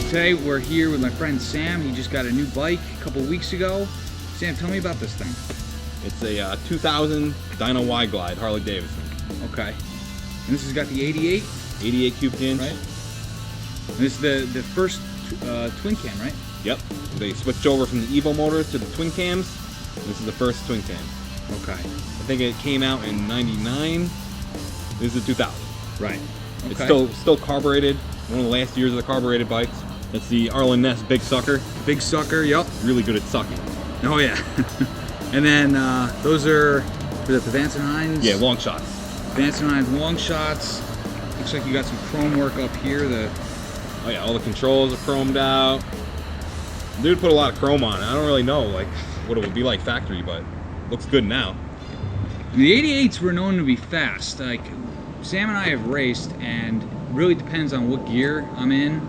Today we're here with my friend Sam. He just got a new bike a couple weeks ago. Sam, tell me about this thing. It's a 2000 Dyna Y-Glide Harley Davidson. Okay. And this has got the 88? 88 cubic inch. Right. And this is the first twin cam, right? Yep. They switched over from the Evo motors to the twin cams. This is the first twin cam. Okay. I think it came out in '99. This is the 2000. Right. Okay. It's still carbureted. One of the last years of the carbureted bikes. It's the Arlen Ness Big Sucker. Big Sucker, yep. Really good at sucking. Oh yeah. And then those are the Vance & Hines? Yeah, long shots. Vance & Hines long shots. Looks like you got some chrome work up here. Oh yeah, all the controls are chromed out. Dude put a lot of chrome on it. I don't really know like what it would be like factory, but it looks good now. The 88s were known to be fast. Like Sam and I have raced, and it really depends on what gear I'm in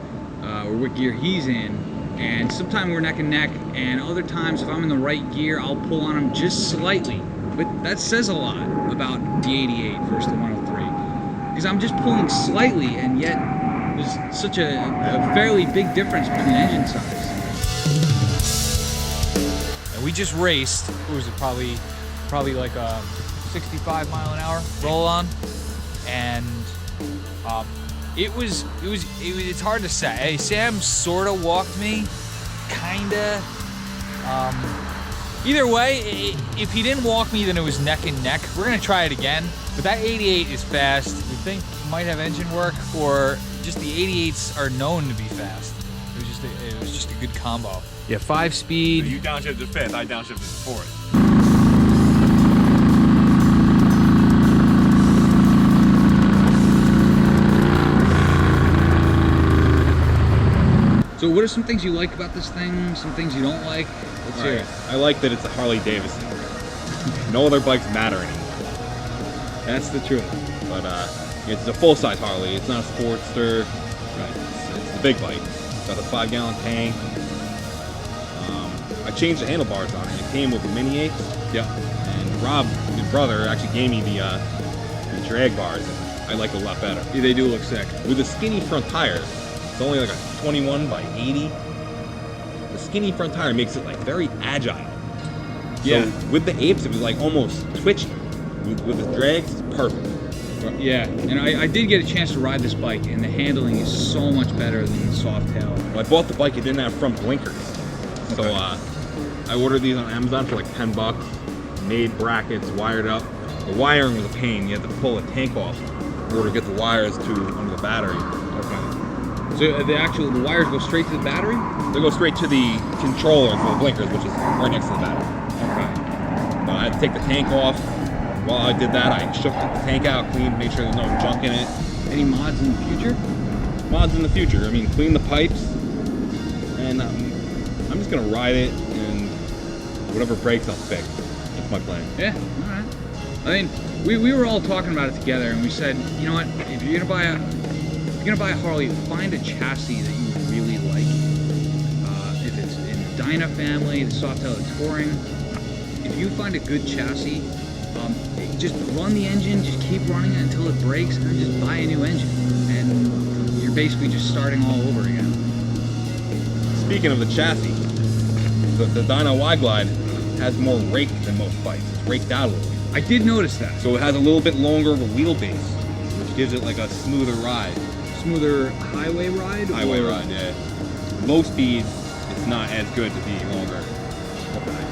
or what gear he's in. And sometimes we're neck and neck, and other times if I'm in the right gear, I'll pull on him just slightly. But that says a lot about the 88 versus the 103, because I'm just pulling slightly, and yet there's such a fairly big difference between engine size. And we just raced. What was it? Probably like a 65 mile an hour roll on, and it's hard to say. Hey, Sam sort of walked me, kinda. Either way, if he didn't walk me, then it was neck and neck. We're gonna try it again, but that 88 is fast. We think it might have engine work, or just the 88s are known to be fast. It was just a good combo. Yeah, 5-speed. So you downshifted to 5th, I downshifted to 4th. So what are some things you like about this thing? Some things you don't like? Let's hear it. I like that it's a Harley Davidson. No other bikes matter anymore. That's the truth. But it's a full-size Harley. It's not a Sportster. Right. It's the big bike. It's got a 5-gallon tank. I changed the handlebars on it. It came with the Mini 8s. Yeah. And Rob, his brother, actually gave me the drag bars, and I like it a lot better. Yeah, they do look sick. With the skinny front tire, it's only like a 21 by 80. The skinny front tire makes it like very agile. Yeah. So with the apes, it was like almost twitchy. With the drags, it's perfect. Yeah, and I did get a chance to ride this bike, and the handling is so much better than the soft tail. When I bought the bike, it didn't have front blinkers. So Okay. I ordered these on Amazon for like 10 bucks. Made brackets, wired up. The wiring was a pain. You had to pull the tank off in order to get the wires to under the battery. Okay. So the wires go straight to the battery? They go straight to the controller for the blinkers, which is right next to the battery. Okay. I had to take the tank off. While I did that, I shook the tank out, cleaned, made sure there's no junk in it. Any mods in the future? Mods in the future. I mean, clean the pipes, and I'm just gonna ride it, and whatever breaks, I'll fix. That's my plan. Yeah, all right. I mean, we were all talking about it together, and we said, you know what? If you're gonna buy a Harley, find a chassis that you really like. If it's in the Dyna family, the Softail, the Touring. If you find a good chassis, just run the engine, just keep running it until it breaks, and then just buy a new engine. And you're basically just starting all over again. Speaking of the chassis, the Dyna Y-Glide has more rake than most bikes. It's raked out a little. I did notice that. So it has a little bit longer of a wheelbase, which gives it like a smoother ride. Smoother highway ride? Highway ride, yeah. Low speed, it's not as good to be longer. Okay.